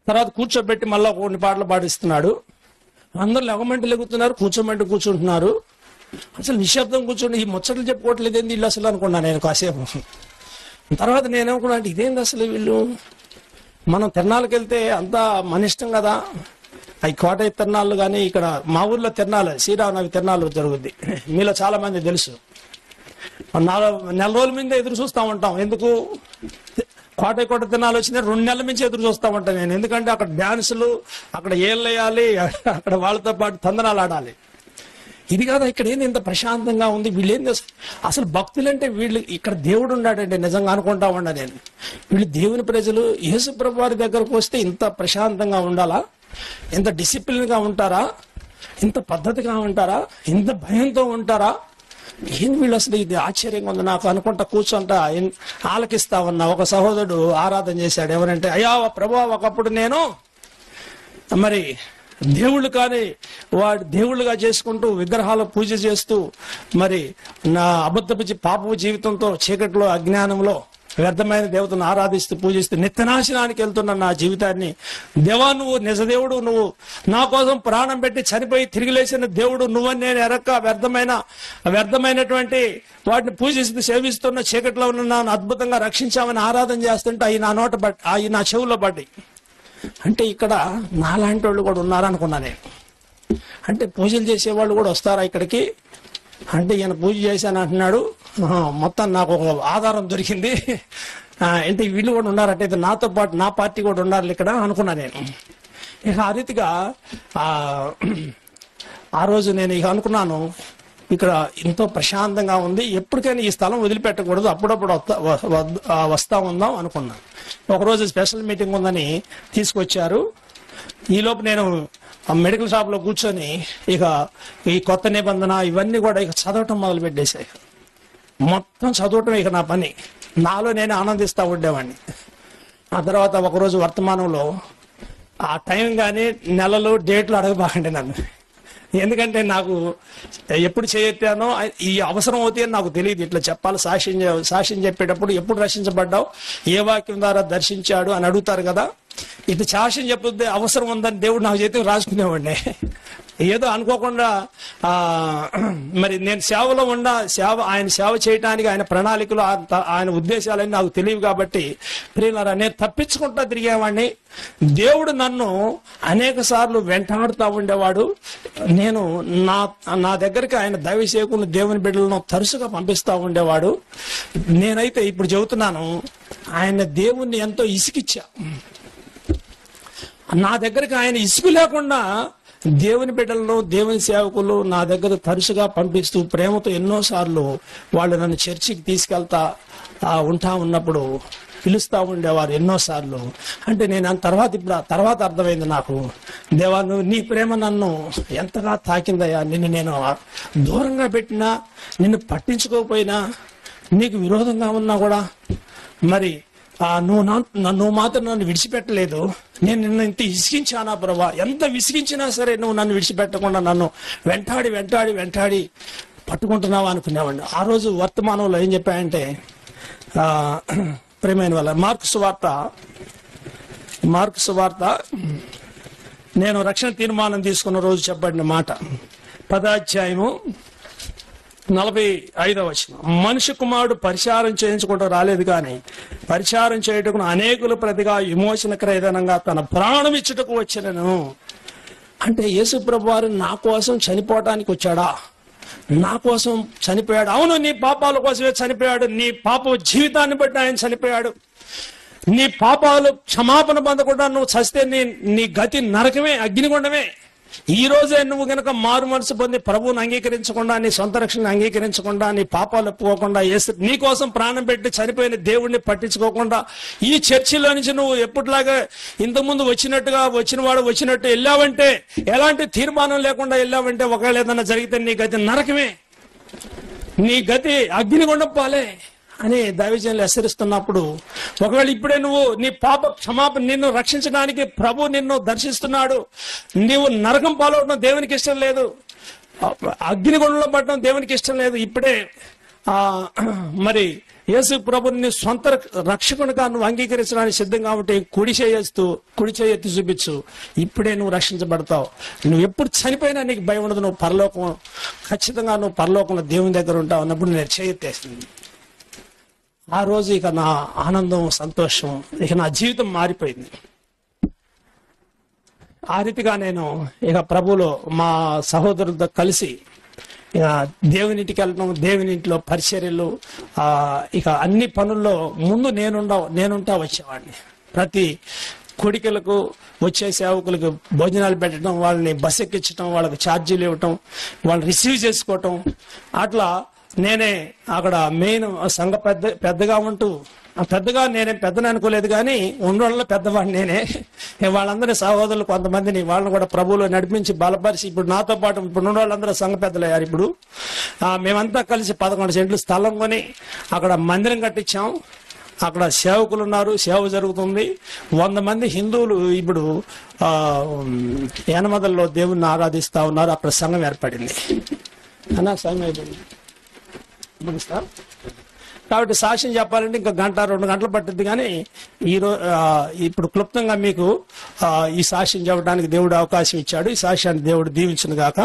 తర్వాత కూర్చోబెట్టి మళ్ళీ కొన్ని పాటలు పాడిస్తున్నాడు. అందరు లెగమంటే లెగుతున్నారు, కూర్చోమంటే కూర్చుంటున్నారు. అసలు నిశ్శబ్దం కూర్చోండి, ఈ ముచ్చట్లు చెప్పుకోవట్లేదు ఏంది వీళ్ళు అసలు అనుకున్నా నేను కాసేపు. తర్వాత నేనేమనుకున్నా అంటే ఇదేంది అసలు వీళ్ళు. మనం తిరణాలకు వెళ్తే అంతా మన ఇష్టం కదా. అవి కోటయ్య తిరణాలు కానీ ఇక్కడ మా ఊర్లో తిరణాలు, శ్రీరామనవమి తిరణాలు జరుగుద్ది. మీలో చాలా మంది తెలుసు. 4 నెల రోజుల మీద ఎదురు చూస్తూ ఉంటాం. ఎందుకు? కోట తిరణాలు వచ్చినా 2 నెలల నుంచి ఎదురు చూస్తూ ఉంటాను నేను. ఎందుకంటే అక్కడ డాన్సులు, అక్కడ ఏళ్ళు వేయాలి, అక్కడ వాళ్ళతో పాటు తందనాలు ఆడాలి. ఇది కాదా ఇక్కడ ఏంది ఇంత ప్రశాంతంగా ఉంది. వీళ్ళేంది అసలు భక్తులంటే వీళ్ళు ఇక్కడ దేవుడు ఉన్నాడంటే నిజంగా అనుకుంటా ఉన్నా నేను. వీళ్ళు దేవుని ప్రజలు. యేసుప్రభు వారి దగ్గరకు వస్తే ఇంత ప్రశాంతంగా ఉండాలా? ఇంత డిసిప్లిన్ గా ఉంటారా? ఇంత పద్ధతిగా ఉంటారా? ఇంత భయంతో ఉంటారా? ఏం వీళ్ళు అసలు, ఇది ఆశ్చర్యంగా ఉంది నాకు అనుకుంటా కూర్చుంటా ఆలకిస్తా ఉన్నా. ఒక సహోదరుడు ఆరాధన చేశాడు. ఎవరంటే, అయ్యా ప్రభా, ఒకప్పుడు నేను మరి దేవుళ్ళు కానీ వాడు దేవుళ్ళుగా చేసుకుంటూ విగ్రహాల పూజ చేస్తూ మరి నా అబద్ధపు పాపపు జీవితంతో చీకట్లో అజ్ఞానంలో వ్యర్థమైన దేవతను ఆరాధిస్తూ పూజిస్తూ నిత్యనాశనానికి వెళ్తున్న నా జీవితాన్ని, దేవా నువ్వు నిజదేవుడు, నువ్వు నా కోసం ప్రాణం పెట్టి చనిపోయి తిరిగి లేచిన దేవుడు నువ్వని నేను ఎరక్క వ్యర్థమైనటువంటి వాటిని పూజిస్తూ సేవిస్తున్న చీకట్లో ఉన్న నన్ను అద్భుతంగా రక్షించామని ఆరాధన చేస్తుంటే అవి నా చెవులో పడ్డాయి. అంటే ఇక్కడ నాలాంటి వాళ్ళు కూడా ఉన్నారనుకున్నా నేను. అంటే పూజలు చేసేవాళ్ళు కూడా వస్తారా ఇక్కడికి? అంటే ఈయన పూజ చేశాను అంటున్నాడు. మొత్తం నాకు ఒక ఆధారం దొరికింది. అంటే వీళ్ళు కూడా ఉన్నారంటే నాతో పాటు నా పార్టీ కూడా ఉండాలి ఇక్కడ అనుకున్నా నేను. ఇక ఆ రీతిగా ఆ రోజు నేను ఇక అనుకున్నాను, ఇక్కడ ఎంతో ప్రశాంతంగా ఉంది, ఎప్పటికైనా ఈ స్థలం వదిలిపెట్టకూడదు, అప్పుడప్పుడు వస్తా ఉందాం అనుకున్నాను. ఒకరోజు స్పెషల్ మీటింగ్ ఉందని తీసుకొచ్చారు. ఈలోపు నేను మెడికల్ షాప్ లో కూర్చొని ఇక ఈ కొత్త నిబంధన ఇవన్నీ కూడా ఇక చదవటం మొదలు పెట్టేశాయి. మొత్తం చదవటం ఇక నా పని, నాలో నేను ఆనందిస్తూ ఉండేవాడిని. ఆ తర్వాత ఒకరోజు వర్తమానంలో ఆ టైం కానీ నెలలు డేట్లు అడగబాకండి నన్ను, ఎందుకంటే నాకు ఎప్పుడు చేయెత్తానో ఈ అవసరం అవుతాయి అని నాకు తెలియదు. ఇట్లా చెప్పాలి, సాక్ష్యం చెప్పేటప్పుడు ఎప్పుడు రక్షించబడ్డావు, ఏ వాక్యం ద్వారా దర్శించాడు అని అడుగుతారు కదా. ఇట్లా సాక్ష్యం చెప్పొద్దే అవసరం ఉందని దేవుడు నాకు చేతికి రాసుకునేవాడిని. ఏదో అనుకోకుండా మరి నేను సేవలో ఆయన సేవ చేయడానికి ఆయన ప్రణాళికలు ఆయన ఉద్దేశాలని నాకు తెలియవు. కాబట్టి ప్రియులారా, నేను తప్పించుకుంటా తిరిగేవాడిని. దేవుడు నన్ను అనేక సార్లు వెంటాడుతూ ఉండేవాడు. నేను నా దగ్గరికి ఆయన దైవ సేవకులను, దేవుని బిడ్డలను తరచుగా పంపిస్తూ ఉండేవాడు. నేనైతే ఇప్పుడు చెబుతున్నాను, ఆయన దేవుణ్ణి ఎంతో ఇసుకిచ్చా. నా దగ్గరికి ఆయన ఇసుకు లేకుండా దేవుని బిడ్డలను, దేవుని సేవకులు నా దగ్గర తరచుగా పంపిస్తూ ప్రేమతో ఎన్నోసార్లు వాళ్ళు నన్ను చర్చికి తీసుకెళ్తా ఉన్నప్పుడు పిలుస్తూ ఉండేవారు ఎన్నోసార్లు. అంటే నేను తర్వాత అర్థమైంది నాకు, దేవా నువ్వు నీ ప్రేమ నన్ను ఎంతగా తాకిందయ్యా. నిన్ను నేను దూరంగా పెట్టినా, నిన్ను పట్టించుకోకపోయినా, నీకు విరోధంగా ఉన్నా కూడా మరి నువ్వు మాత్రం నన్ను విడిచిపెట్టలేదు. నేను నిన్ను ఇంత విసిగించానా ప్రభా, ఎంత విసిగించినా సరే నువ్వు నన్ను విడిచిపెట్టకుండా నన్ను వెంటాడి పట్టుకుంటున్నావా అనుకునేవాడిని. ఆ రోజు వర్తమానంలో ఏం చెప్పాయంటే, ప్రేమైన వాళ్ళ మార్కు సువార్త నేను రక్షణ తీర్మానం తీసుకున్న రోజు చెప్పబడిన మాట, 10వ అధ్యాయము 45వ వచనం. మనిషి కుమారుడు పరిచారం చేయించుకుంటూ రాలేదు కానీ పరిచారం చేయుటకు అనేకుల ప్రతిగా విమోచన క్రయధనంగా తన ప్రాణం ఇచ్చుటకు వచ్చినను. అంటే యేసు ప్రభు వారు నా కోసం చనిపోవటానికి వచ్చాడా? నా కోసం చనిపోయాడు. అవును, నీ పాపాల కోసమే చనిపోయాడు. నీ పాప జీవితాన్ని బట్టి ఆయన చనిపోయాడు. నీ పాపాలు క్షమాపణ పొందకుండా నువ్వు చస్తే నీ గతి నరకమే, అగ్నిగుండమే. ఈ రోజే నువ్వు గనక మారు మనసు పొంది ప్రభువుని అంగీకరించకుండా, నీ సొంత రక్షణ అంగీకరించకుండా, నీ పాపాలు ఒప్పుకోకుండా, నీ కోసం ప్రాణం పెట్టి చనిపోయిన దేవుడిని పట్టించుకోకుండా, ఈ చర్చిలో నుంచి నువ్వు ఎప్పటిలాగా ఇంతకుముందు వచ్చినట్టు వెళ్ళావంటే, ఎలాంటి తీర్మానం లేకుండా వెళ్ళావంటే, ఒకవేళ ఏదైనా జరిగితే నీ గతి నరకమే, నీ గతి అగ్నిగుండం పాలే అని దైవజనులు హెచ్చరిస్తున్నప్పుడు, ఒకవేళ ఇప్పుడే నువ్వు నీ పాప క్షమాపణ, నిన్ను రక్షించడానికి ప్రభు నిన్ను దర్శిస్తున్నాడు, నీవు నరకం పాలవడం దేవునికి ఇష్టం లేదు, అగ్నిగుండంలో పడడం దేవునికి ఇష్టం లేదు, ఇప్పుడే మరి యేసు ప్రభుని సొంత రక్షకునిగా నువ్వు అంగీకరించడానికి సిద్ధంగా ఉంటే కుడి చేయెత్తి చూపించు, ఇప్పుడే నువ్వు రక్షించబడతావు. నువ్వు ఎప్పుడు చనిపోయినా నీకు భయం ఉండదు. నువ్వు ఖచ్చితంగా నువ్వు పరలోకంలో దేవుని దగ్గర ఉంటావు అన్నప్పుడు నేను చేయెత్తేసింది. ఆ రోజు ఇక నా ఆనందం, సంతోషం, ఇక నా జీవితం మారిపోయింది. ఆ రీతిగా నేను ఇక ప్రభువులో మా సహోదరులతో కలిసి ఇక దేవునింటికి వెళ్ళడం, దేవునింటిలో పరిచర్యలు, ఇక అన్ని పనుల్లో ముందు నేనుంటా వచ్చేవాడిని. ప్రతి కొడికలకు వచ్చే సేవకులకు భోజనాలు పెట్టడం, వాళ్ళని బస్ ఎక్కించడం, వాళ్ళకి ఛార్జీలు ఇవ్వటం, వాళ్ళని రిసీవ్ చేసుకోవటం, అట్లా నేనే అక్కడ మెయిన్ సంఘ పెద్దగా ఉంటూ, పెద్దగా నేనే పెద్దని అనుకోలేదు కానీ ఉండడంలో పెద్దవాడిని నేనే. వాళ్ళందరి సహోదరులు కొంతమందిని వాళ్ళని కూడా ప్రభువులో నడిపించి బలపరిచి ఇప్పుడు నాతో పాటు ఇప్పుడు ఉన్న వాళ్ళందరూ సంఘ పెద్దలయ్యారు. ఇప్పుడు మేమంతా కలిసి 11 సెంట్లు స్థలం కొని అక్కడ మందిరం కట్టించాం. అక్కడ సేవకులు ఉన్నారు, సేవ జరుగుతుంది. 100 మంది హిందువులు ఇప్పుడు యానమదల్లో దేవుణ్ణి ఆరాధిస్తా ఉన్నారు. అక్కడ సంఘం ఏర్పడింది. అన్నా సంఘం అయిపోయింది. కాబట్టి సాక్ష్యం చెప్పాలంటే ఇంకా 1-2 గంటలు పట్టింది. కానీ ఇప్పుడు క్లుప్తంగా మీకు ఈ సాక్ష్యం చెప్పడానికి దేవుడు అవకాశం ఇచ్చాడు. ఈ సాక్ష్యాన్ని దేవుడు దీవించును గాక.